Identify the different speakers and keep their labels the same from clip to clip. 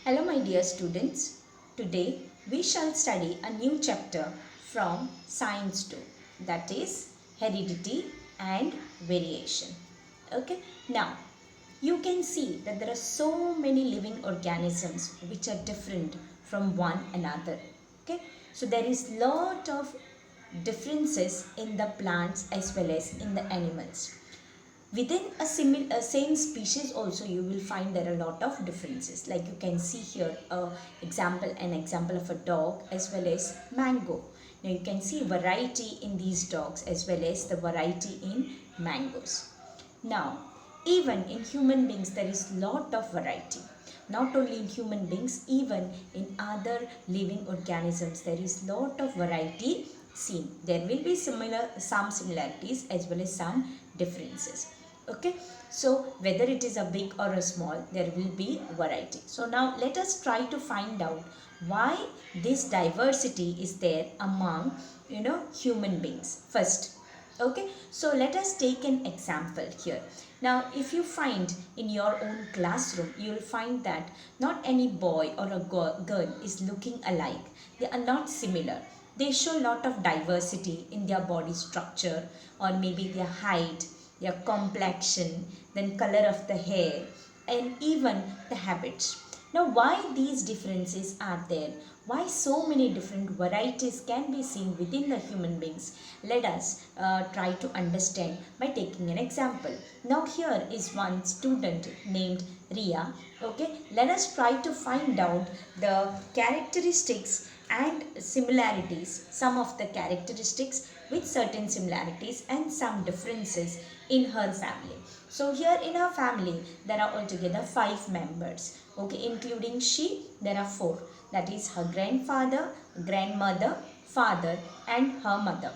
Speaker 1: Hello my dear students, today we shall study a new chapter from Science 2, that is heredity and variation. Okay, now you can see that there are so many living organisms which are different from one another. Okay, so there is lot of differences in the plants as well as in the animals. Within a same species also you will find there are a lot of differences, like you can see here an example of a dog as well as mango. Now you can see variety in these dogs as well as the variety in mangoes. Now even in human beings there is lot of variety. Not only in human beings, even in other living organisms there is lot of variety seen. There will be some similarities as well as some differences. Okay, so whether it is a big or a small, there will be variety. So now let us try to find out why this diversity is there among human beings first. Okay, so let us take an example here. Now if you find in your own classroom, you will find that not any boy or a girl is looking alike. They are not similar. They show lot of diversity in their body structure, or maybe their height, their complexion, then color of the hair, and even the habits. Now why these differences are there? Why so many different varieties can be seen within the human beings? Let us try to understand by taking an example. Now here is one student named Ria. Okay, let us try to find out the characteristics and similarities, some of the characteristics with certain similarities and some differences in her family. So here in her family there are altogether 5 members. Okay, including she, there are 4. That is her grandfather, grandmother, father and her mother.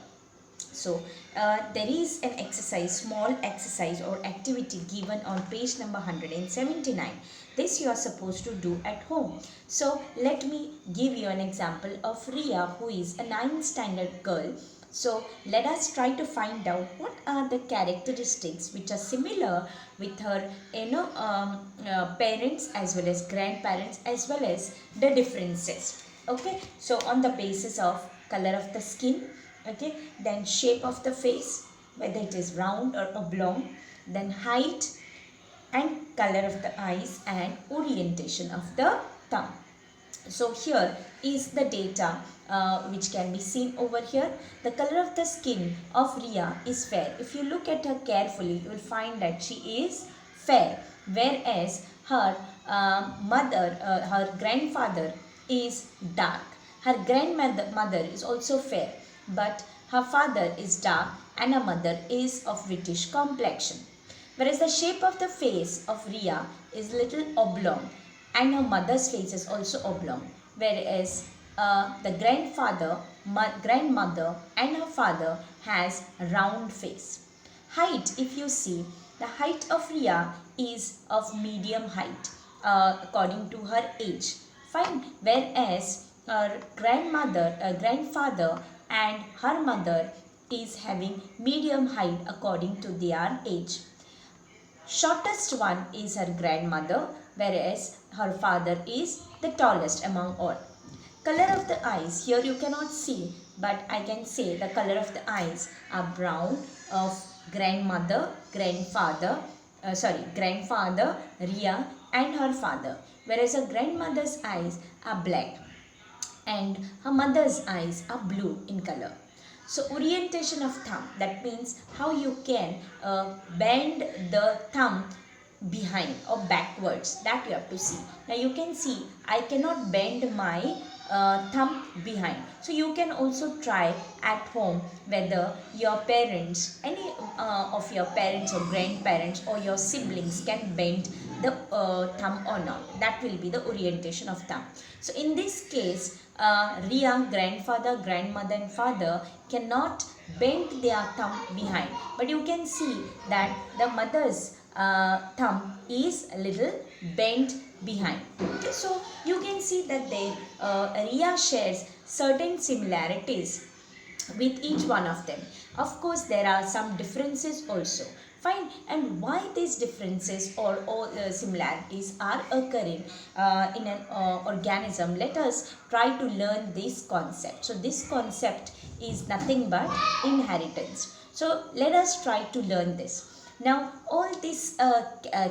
Speaker 1: So there is an exercise, small exercise or activity given on page number 179. This you are supposed to do at home. So let me give you an example of Ria, who is a 9th standard girl. So let us try to find out what are the characteristics which are similar with her parents as well as grandparents, as well as the differences. Okay, so on the basis of color of the skin, okay, then shape of the face, whether it is round or oblong, then height and color of the eyes and orientation of the thumb. So here is the data which can be seen over here. The color of the skin of Ria is fair. If you look at her carefully, you will find that she is fair, whereas her her grandfather is dark. Her grandmother is also fair, but her father is dark and her mother is of British complexion. Whereas the shape of the face of Ria is little oblong and her mother's face is also oblong, whereas the grandmother and her father has round face. Height, if you see, the height of Ria is of medium height according to her age. Fine. Whereas her grandfather and her mother is having medium height according to their age. Shortest one is her grandmother, whereas her father is the tallest among all. Color of the eyes, here you cannot see, but I can say the color of the eyes are brown of grandmother, grandfather, Ria and her father, whereas her grandmother's eyes are black and her mother's eyes are blue in color. So orientation of thumb, that means how you can bend the thumb behind or backwards, that you have to see. Now you can see I cannot bend my thumb behind. So you can also try at home whether your parents, any of your parents or grandparents or your siblings can bend the thumb or not. That will be the orientation of thumb. So in this case, Ria, grandfather, grandmother and father cannot bend their thumb behind. But you can see that the mother's thumb is a little bent behind. Okay, so you can see that Ria shares certain similarities with each one of them. Of course, there are some differences also. Fine. And why these differences or similarities are occurring in an organism? Let us try to learn this concept. So this concept is nothing but inheritance. So let us try to learn this. Now all these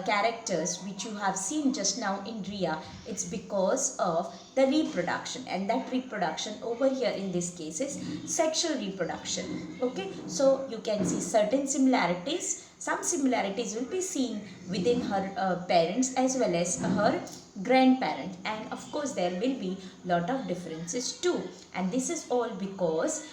Speaker 1: characters which you have seen just now in Ria, it's because of the reproduction, and that reproduction over here in this case is sexual reproduction. Okay, so you can see certain similarities. Some similarities will be seen within her parents as well as her grandparent, and of course there will be lot of differences too, and this is all because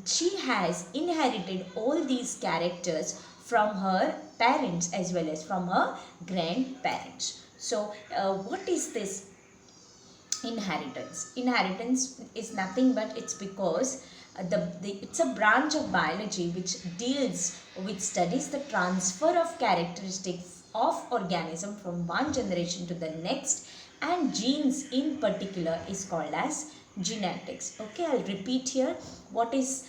Speaker 1: she has inherited all these characters from her parents as well as from her grandparents. So what is this inheritance? Inheritance is nothing but it's because it's a branch of biology which studies the transfer of characteristics of organism from one generation to the next, and genes in particular is called as genetics. Okay, I'll repeat here. What is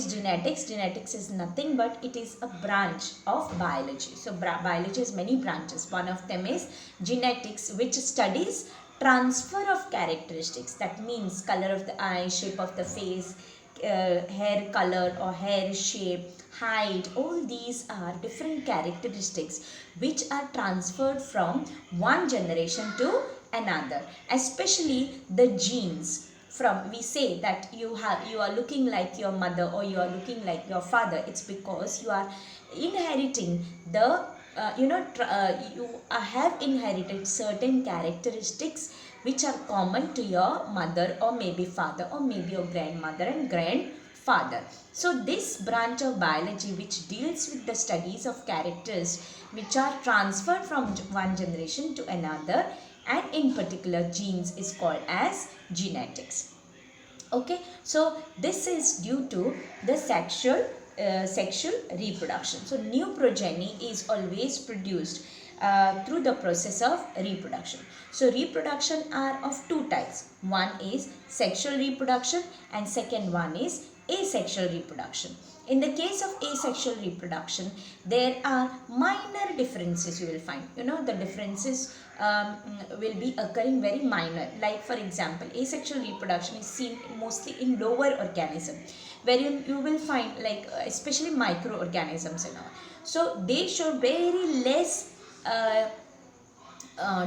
Speaker 1: genetics? Genetics is nothing but it is a branch of biology. So biology has many branches. One of them is genetics, which studies transfer of characteristics. That means color of the eye, shape of the face, hair color or hair shape, height. All these are different characteristics which are transferred from one generation to another, especially the genes. From, we say that you are looking like your mother or you are looking like your father. It's because you are inheriting the you have inherited certain characteristics which are common to your mother or maybe father or maybe your grandmother and grandfather. So this branch of biology which deals with the studies of characters which are transferred from one generation to another, and in particular genes, is called as genetics. Okay, so this is due to the sexual reproduction. So new progeny is always produced through the process of reproduction. So reproduction are of two types. One is sexual reproduction and second one is asexual reproduction. In the case of asexual reproduction, there are minor differences you will find. The differences will be occurring very minor. Like for example, asexual reproduction is seen mostly in lower organism, where you will find like especially microorganisms and all. So they show very less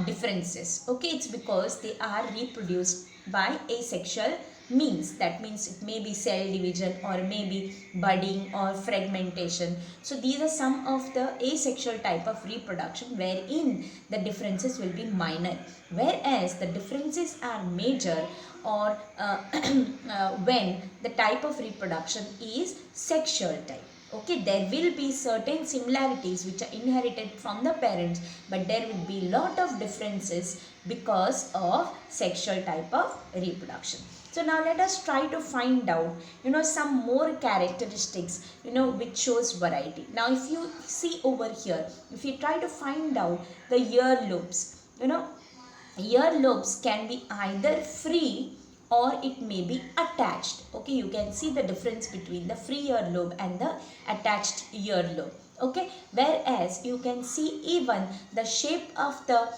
Speaker 1: differences. Okay, it's because they are reproduced by asexual means. That means it may be cell division or maybe budding or fragmentation. So these are some of the asexual type of reproduction wherein the differences will be minor, whereas the differences are major or when the type of reproduction is sexual type. Okay, there will be certain similarities which are inherited from the parents, but there will be lot of differences because of sexual type of reproduction. So now let us try to find out some more characteristics which shows variety. Now if you see over here, if you try to find out the earlobes, earlobes can be either free or it may be attached. Okay, you can see the difference between the free earlobe and the attached earlobe. Okay, whereas you can see even the shape of the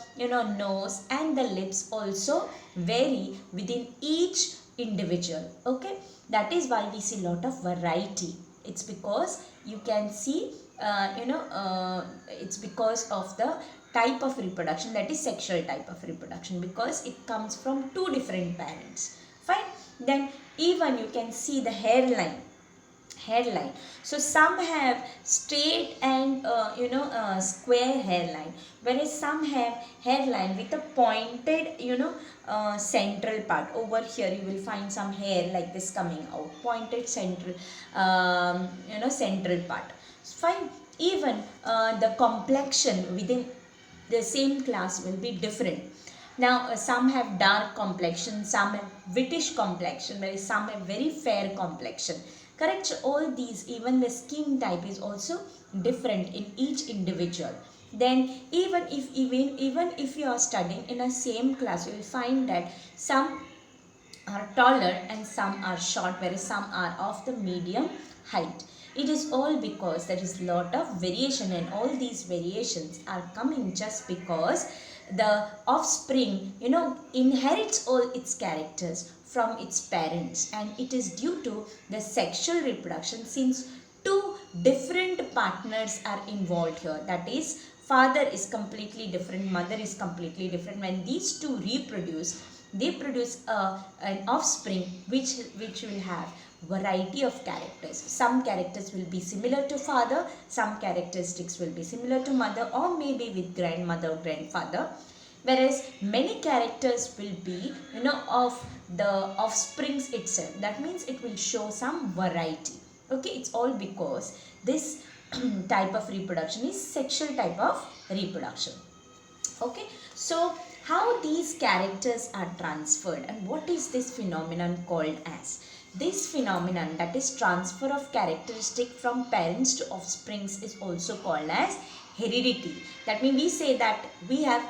Speaker 1: nose and the lips also vary within each individual. Okay, that is why we see lot of variety. It's because you can see it's because of the type of reproduction, that is sexual type of reproduction, because it comes from two different parents. Fine. Then even you can see the hairline. So some have straight and square hairline, whereas some have hairline with a pointed central part. Over here you will find some hair like this coming out, pointed central central part. Fine. Even the complexion within the same class will be different. Now some have dark complexion, some have whitish complexion, whereas some have very fair complexion. Correct? So all these, even the skin type is also different in each individual. Then even if you are studying in a same class, you will find that some are taller and some are short, whereas some are of the medium height. It is all because there is lot of variation, and all these variations are coming just because the offspring inherits all its characters from its parents, and it is due to the sexual reproduction, since two different partners are involved here. That is, father is completely different, mother is completely different. When these two reproduce, they produce an offspring which will have variety of characters. Some characters will be similar to father, some characteristics will be similar to mother, or maybe with grandmother or grandfather, whereas many characters will be of the offsprings itself. That means it will show some variety. Okay, it's all because this type of reproduction is sexual type of reproduction. Okay, so how these characters are transferred, and what is this phenomenon called as? This phenomenon, that is transfer of characteristic from parents to offsprings, is also called as heredity. That means we say that we have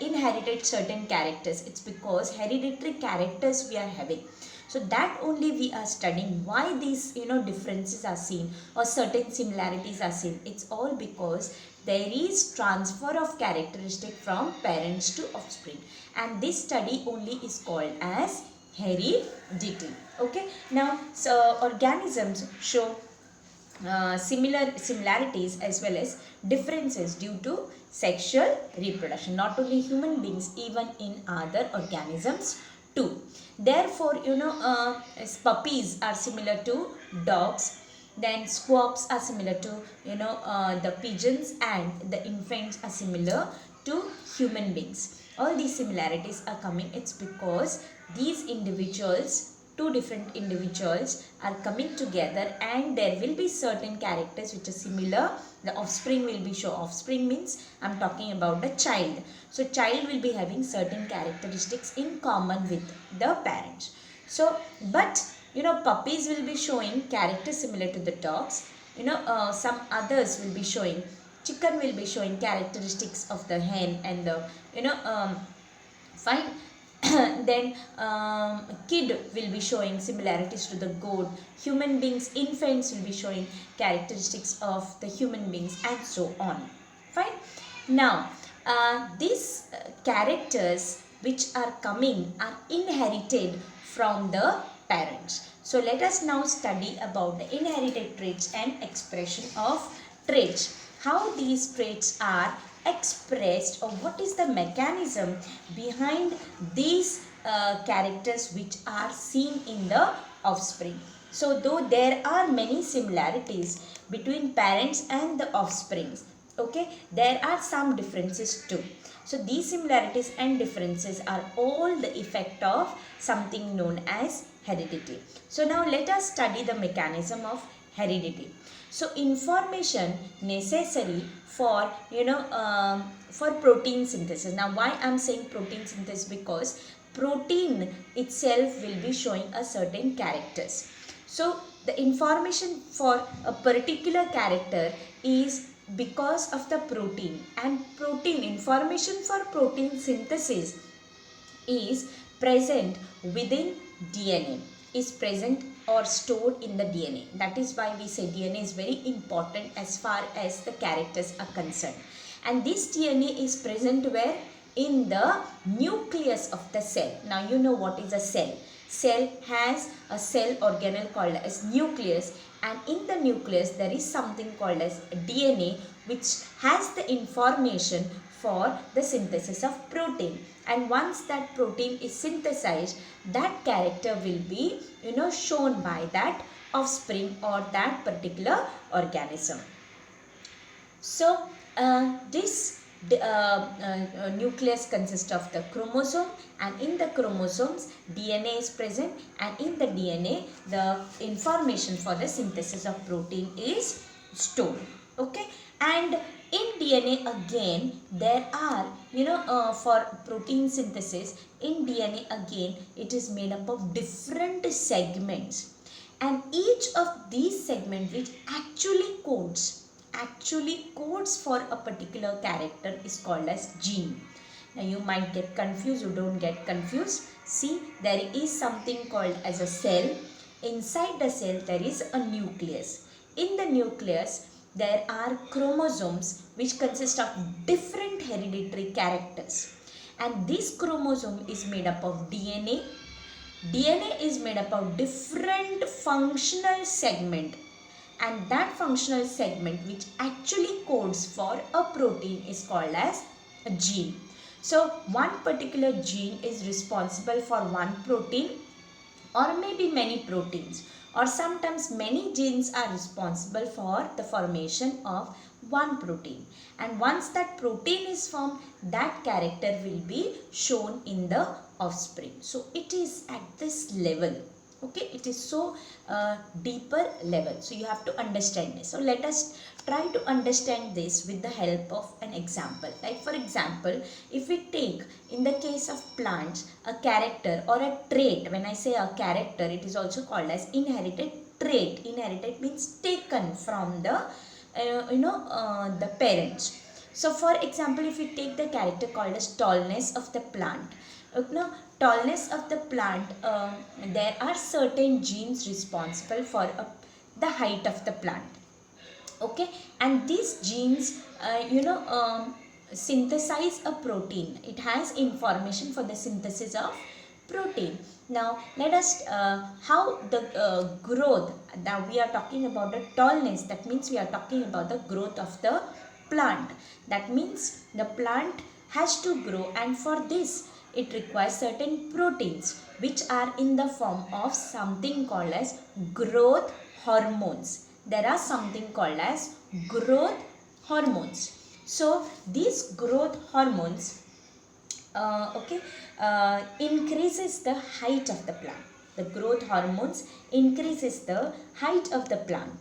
Speaker 1: inherited certain characters. It's because hereditary characters we are having. So that only we are studying why these differences are seen or certain similarities are seen. It's all because there is transfer of characteristic from parents to offspring, and this study only is called as heredity. Okay, now so organisms show similarities as well as differences due to sexual reproduction. Not only human beings, even in other organisms too. Therefore, puppies are similar to dogs, then squabs are similar to the pigeons, and the infants are similar to human beings. All these similarities are coming, it's because these individuals, two different individuals are coming together, and there will be certain characters which are similar. The offspring will be show. Offspring means I'm talking about the child. So child will be having certain characteristics in common with the parents. So but puppies will be showing characters similar to the dogs. Some others will be showing, chicken will be showing characteristics of the hen and the fine. Then kid will be showing similarities to the goat. Human beings, infants will be showing characteristics of the human beings, and so on. Fine. Now these characters which are coming are inherited from the parents. So let us now study about the inherited traits and expression of traits. How these traits are expressed, or what is the mechanism behind these characters which are seen in the offspring. So though there are many similarities between parents and the offsprings, okay, there are some differences too. So these similarities and differences are all the effect of something known as heredity. So now let us study the mechanism of heredity. So information necessary for for protein synthesis. Now why I'm saying protein synthesis? Because protein itself will be showing a certain characters. So the information for a particular character is because of the protein, and protein information for protein synthesis is present within DNA, is present or stored in the DNA. That is why we say DNA is very important as far as the characters are concerned. And this DNA is present where? In the nucleus of the cell. Now you know what is a cell. Cell has a cell organelle called as nucleus, and in the nucleus there is something called as DNA, which has the information for the synthesis of protein. And once that protein is synthesized, that character will be shown by that offspring or that particular organism. So this nucleus consists of the chromosome, and in the chromosomes DNA is present, and in the DNA the information for the synthesis of protein is stored. Okay, and in DNA again there are for protein synthesis in DNA again it is made up of different segments, and each of these segments which actually codes for a particular character is called as gene. Now you might get confused, you don't get confused. See, there is something called as a cell. Inside the cell there is a nucleus. in the nucleus there are chromosomes which consist of different hereditary characters, and this chromosome is made up of DNA. DNA is made up of different functional segment, and that functional segment which actually codes for a protein is called as a gene. So one particular gene is responsible for one protein or maybe many proteins, or sometimes many genes are responsible for the formation of one protein, and once that protein is formed, that character will be shown in the offspring. So it is at this level, okay, it is so deeper level, so you have to understand this. So let us try to understand this with the help of an example. Like for example, if we take in the case of plants a character or a trait, when I say a character, it is also called as inherited trait. Inherited means taken from the the parents. So for example, if we take the character called as tallness of the plant, now tallness of the plant, there are certain genes responsible for the height of the plant, okay, and these genes synthesize a protein. It has information for the synthesis of protein. Now let us how the growth, now we are talking about the tallness, that means we are talking about the growth of the plant. That means the plant has to grow, and for this it requires certain proteins which are in the form of something called as growth hormones. There are something called as growth hormones. So these growth hormones increases the height of the plant. The growth hormones increases the height of the plant.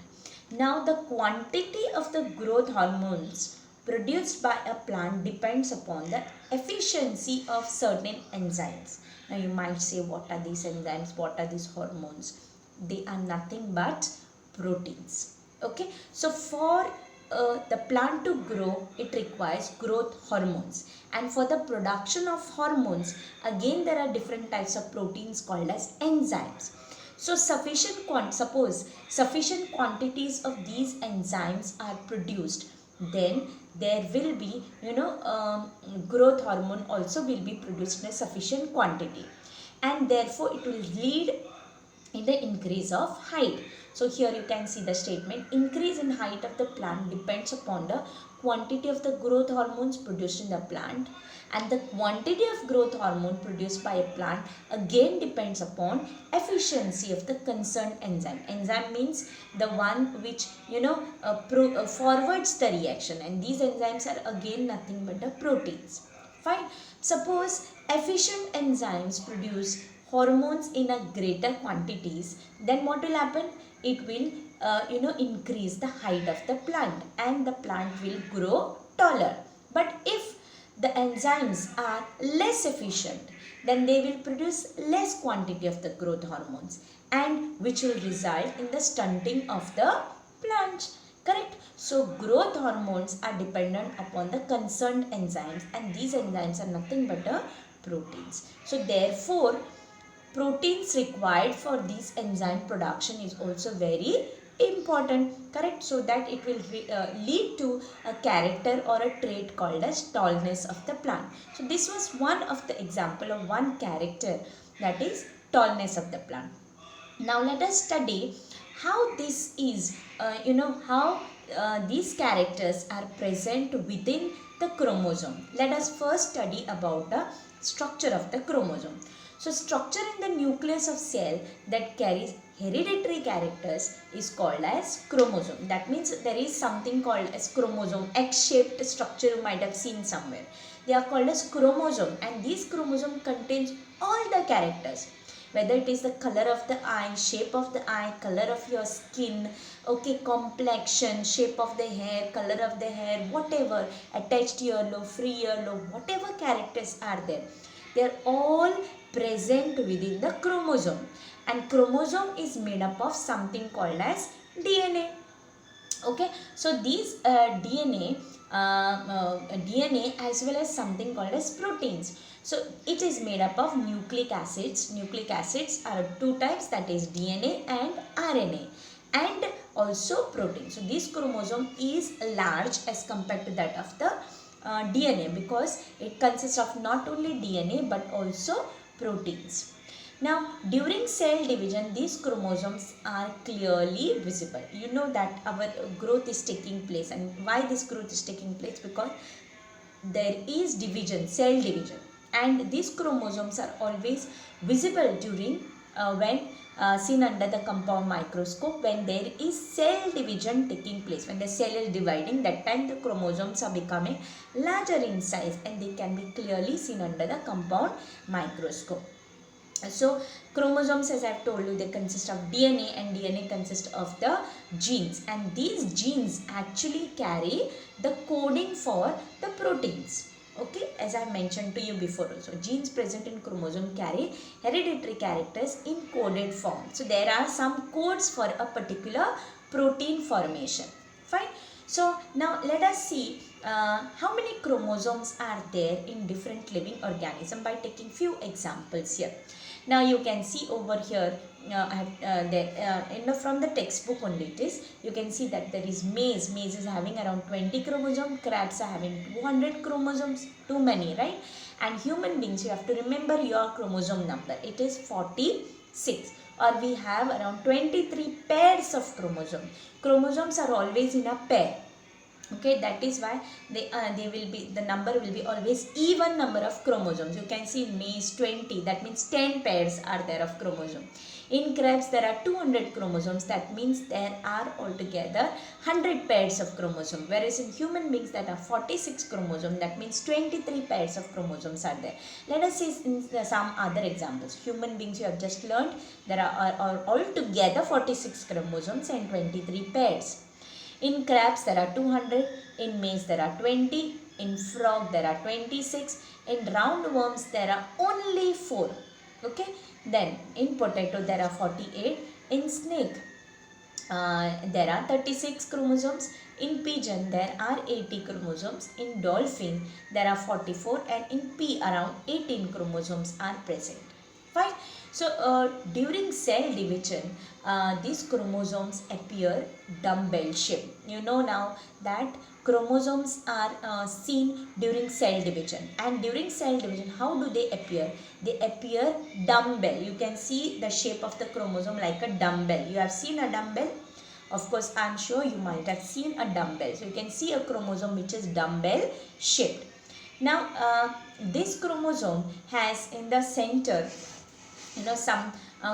Speaker 1: Now the quantity of the growth hormones produced by a plant depends upon the efficiency of certain enzymes. Now you might say, what are these enzymes? What are these hormones? They are nothing but proteins. Okay, so for the plant to grow, it requires growth hormones, and for the production of hormones, again there are different types of proteins called as enzymes. So suppose sufficient quantities of these enzymes are produced, then there will be growth hormone also will be produced in a sufficient quantity, and therefore it will lead in the increase of height. So here you can see the statement, increase in height of the plant depends upon the quantity of the growth hormones produced in the plant, and the quantity of growth hormone produced by a plant again depends upon efficiency of the concerned enzyme. Enzyme means the one which forwards the reaction, and these enzymes are again nothing but the proteins. Fine. Suppose efficient enzymes produce hormones in a greater quantities, then what will happen? It will increase the height of the plant, and the plant will grow taller. But if the enzymes are less efficient, then they will produce less quantity of the growth hormones, and which will result in the stunting of the plant. Correct? So growth hormones are dependent upon the concerned enzymes, and these enzymes are nothing but the proteins. So therefore proteins required for this enzyme production is also very important. Correct? So that it will lead to a character or a trait called as tallness of the plant. So this was one of the example of one character, that is tallness of the plant. Now let us study how this is how these characters are present within the chromosome. Let us first study about the structure of the chromosome. So structure in the nucleus of cell that carries hereditary characters is called as chromosome. That means there is something called as chromosome, X-shaped structure you might have seen somewhere. They are called as chromosome, and these chromosome contains all the characters, whether it is the color of the eye, shape of the eye, color of your skin, okay, complexion, shape of the hair, color of the hair, whatever, attached earlobe, free earlobe, whatever characters are there, they are all present within the chromosome, and chromosome is made up of something called as DNA. Okay, so these DNA as well as something called as proteins. So it is made up of nucleic acids. Nucleic acids are two types, that is DNA and RNA. and also protein. So this chromosome is large as compared to that of the DNA, because it consists of not only DNA but also proteins. Now, during cell division, these chromosomes are clearly visible. You know that our growth is taking place, and why this growth is taking place? Because there is division, cell division, and these chromosomes are always visible during when seen under the compound microscope. When there is cell division taking place, when the cell is dividing, that time the chromosomes are becoming larger in size and they can be clearly seen under the compound microscope. So chromosomes, as I have told you, they consist of DNA, and DNA consists of the genes, and these genes actually carry the coding for the proteins. Okay, as I mentioned to you before also, genes present in chromosome carry hereditary characters in coded form. So there are some codes for a particular protein formation. Fine. So now let us see how many chromosomes are there in different living organism by taking few examples here. Now you can see over here, from the textbook only it is, you can see that there is maize. Maize is having around 20 chromosomes, crabs are having 200 chromosomes, too many, right? And human beings, you have to remember your chromosome number, it is 46, or we have around 23 pairs of chromosomes. Chromosomes are always in a pair. Okay, that is why they will be, the number will be always even number of chromosomes. You can see maize 20, that means 10 pairs are there of chromosome. In crabs there are 200 chromosomes, that means there are altogether 100 pairs of chromosomes. Whereas in human beings there are 46 chromosomes, that means 23 pairs of chromosomes are there. Let us see some other examples. Human beings, you have just learned, there are altogether 46 chromosomes and 23 pairs. In crabs there are 200, in maize there are 20, in frog there are 26, in roundworms there are only 4. Okay, then in potato there are 48, in snake there are 36 chromosomes, in pigeon there are 80 chromosomes, in dolphin there are 44, and in pea around 18 chromosomes are present. Fine. So during cell division, these chromosomes appear dumbbell shape. You know now that chromosomes are seen during cell division, and during cell division, how do they appear? They appear dumbbell. You can see the shape of the chromosome like a dumbbell. You have seen a dumbbell? Of course, I am sure you might have seen a dumbbell. So you can see a chromosome which is dumbbell shaped. Now this chromosome has in the center some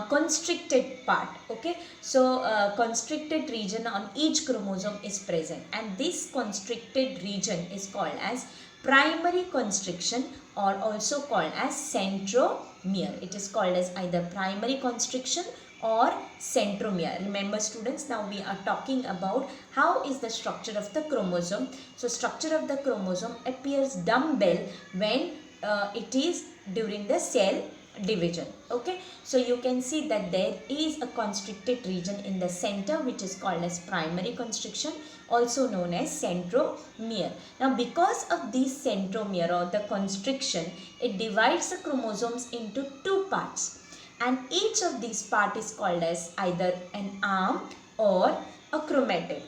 Speaker 1: constricted part. Okay, so constricted region on each chromosome is present, and this constricted region is called as primary constriction, or also called as centromere. It is called as either primary constriction or centromere. Remember students, now we are talking about how is the structure of the chromosome. So structure of the chromosome appears dumbbell when it is during the cell division. Okay, so you can see that there is a constricted region in the center which is called as primary constriction, also known as centromere. Now because of this centromere or the constriction, it divides the chromosomes into two parts, and each of these parts is called as either an arm or a chromatid.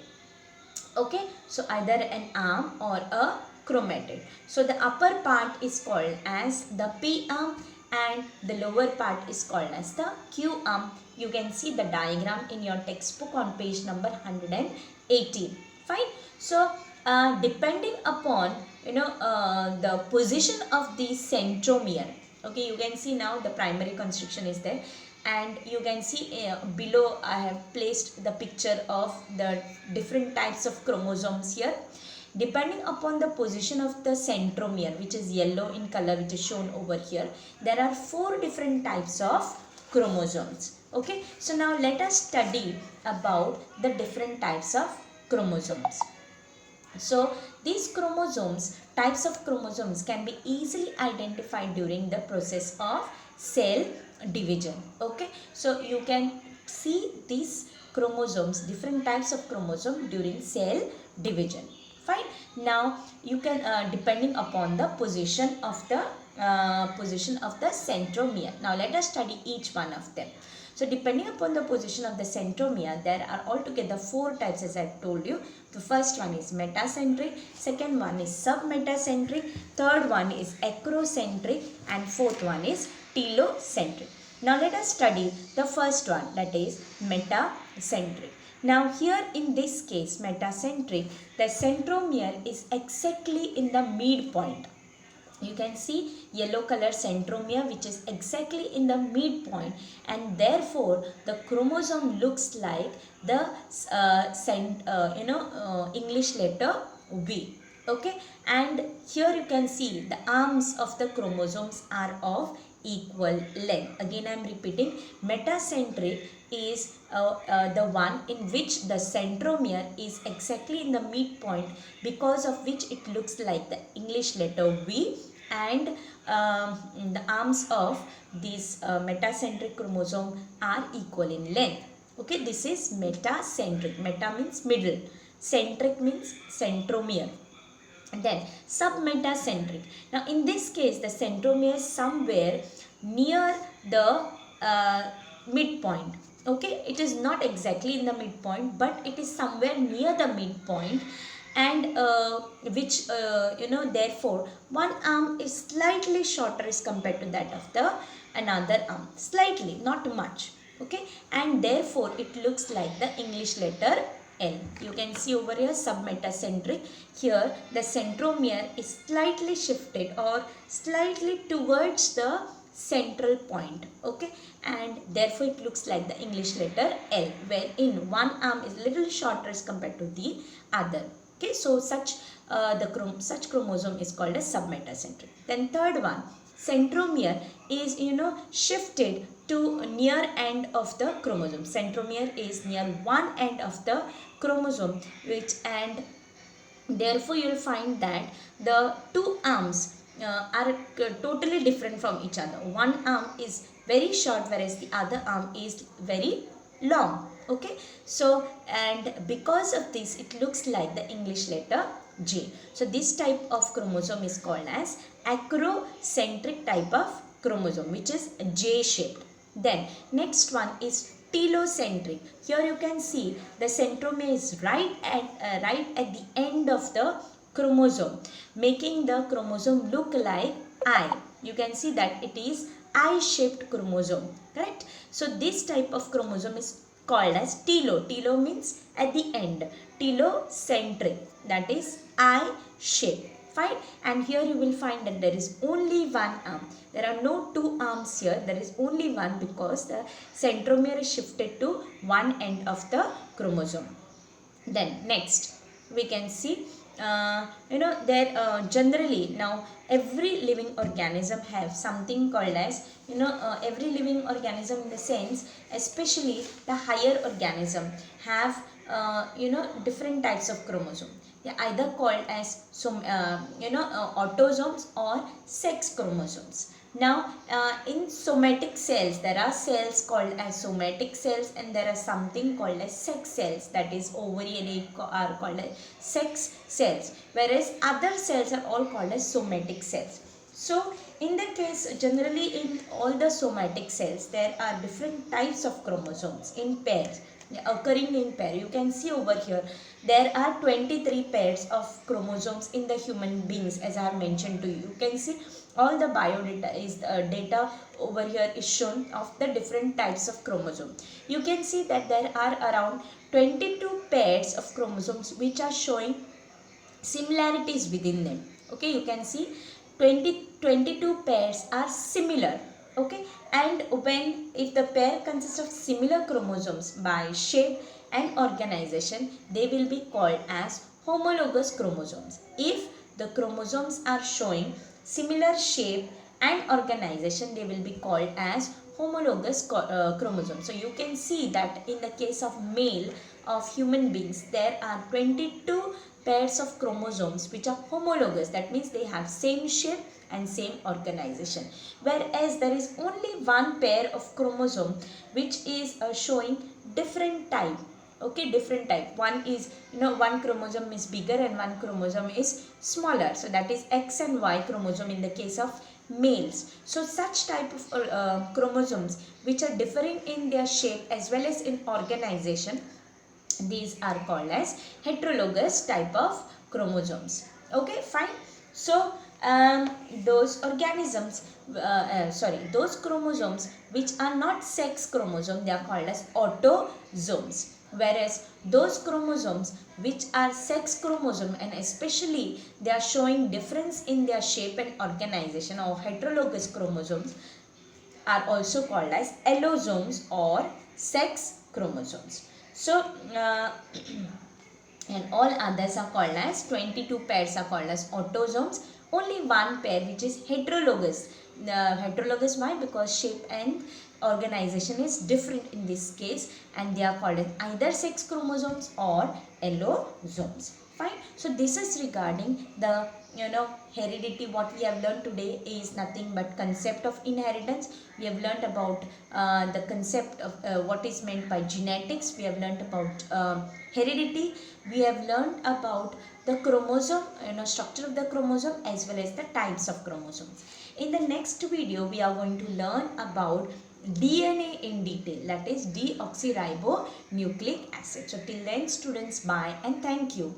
Speaker 1: Okay, so either an arm or a chromatid. So the upper part is called as the P arm, and the lower part is called as the Q arm. You can see the diagram in your textbook on page number 118. Fine. So depending upon the position of the centromere. Okay, you can see now the primary constriction is there, and you can see below I have placed the picture of the different types of chromosomes here. Depending upon the position of the centromere, which is yellow in color, which is shown over here, there are 4 different types of chromosomes. Okay, so now let us study about the different types of chromosomes. So these chromosomes, types of chromosomes, can be easily identified during the process of cell division. Okay, so you can see these chromosomes, different types of chromosome during cell division. Fine. Now you can depending upon the position of the centromere. Now let us study each one of them. So depending upon the position of the centromere, there are altogether 4 types as I told you. The first one is metacentric, second one is submetacentric, third one is acrocentric, and fourth one is telocentric. Now let us study the first one, that is metacentric. Now here in this case, metacentric, the centromere is exactly in the midpoint. You can see yellow color centromere which is exactly in the midpoint, and therefore the chromosome looks like the English letter V. Okay, and here you can see the arms of the chromosomes are of equal length. Again I am repeating, metacentric is the one in which the centromere is exactly in the midpoint, because of which it looks like the English letter V, and the arms of these metacentric chromosome are equal in length. Okay, this is metacentric. Meta means middle, centric means centromere. And then submetacentric. Now in this case the centromere is somewhere near the midpoint. Okay, it is not exactly in the midpoint, but it is somewhere near the midpoint, and therefore one arm is slightly shorter as compared to that of the another arm, slightly, not much. Okay, and therefore it looks like the English letter L. You can see over here submetacentric. Here the centromere is slightly shifted or slightly towards the central point. Okay, and therefore it looks like the English letter L, where in one arm is little shorter as compared to the other. Okay, so such chromosome is called as submetacentric. Then third one, centromere is shifted to near end of the chromosome. Centromere is near one end of the chromosome, and therefore you will find that the two arms are totally different from each other. One arm is very short, whereas the other arm is very long. Okay, so and because of this it looks like the English letter J. So this type of chromosome is called as acrocentric type of chromosome, which is J shaped. Then next one is telocentric. Here you can see the centromere is right at the end of the chromosome, making the chromosome look like I. You can see that it is I-shaped chromosome, correct? So this type of chromosome is called as telo. Telo means at the end. Telocentric, that is I-shaped. Fine. And here you will find that there is only one arm. There are no two arms here. There is only one, because the centromere is shifted to one end of the chromosome. Then next we can see generally now every living organism have something called as every living organism, in the sense especially the higher organism, have different types of chromosome. They are either called as autosomes or sex chromosomes. Now in somatic cells there are cells called as somatic cells, and there are something called as sex cells, that is ovary and egg are called as sex cells, whereas other cells are all called as somatic cells. So in the case, generally in all the somatic cells there are different types of chromosomes in pairs, occurring in pair. You can see over here there are 23 pairs of chromosomes in the human beings, as I have mentioned to you. You can see all the biodata is data over here is shown of the different types of chromosome. You can see that there are around 22 pairs of chromosomes which are showing similarities within them. Okay, you can see 22 pairs are similar. Okay, and if the pair consists of similar chromosomes by shape and organization, they will be called as homologous chromosomes. If the chromosomes are showing similar shape and organization, they will be called as homologous chromosomes. So you can see that in the case of male of human beings, there are 22 pairs of chromosomes which are homologous. That means they have same shape and same organization, whereas there is only one pair of chromosome which is showing different type. Okay, different type. One is one chromosome is bigger and one chromosome is smaller, so that is X and Y chromosome in the case of males. So such type of chromosomes which are differing in their shape as well as in organization, these are called as heterologous type of chromosomes. Okay, fine. So those organisms those chromosomes which are not sex chromosome, they are called as autosomes, whereas those chromosomes which are sex chromosome and especially they are showing difference in their shape and organization, or heterologous chromosomes, are also called as allosomes or sex chromosomes. So and all others are called as 22 pairs are called as autosomes. Only one pair which is heterologous. Heterologous why? Because shape and organization is different in this case, and they are called as either sex chromosomes or allosomes. Fine. So this is regarding the heredity. What we have learned today is nothing but concept of inheritance. We have learned about the concept of what is meant by genetics. We have learned about heredity. We have learned about the chromosome, structure of the chromosome as well as the types of chromosomes. In the next video, we are going to learn about DNA in detail, that is deoxyribonucleic acid. So till then students, bye and thank you.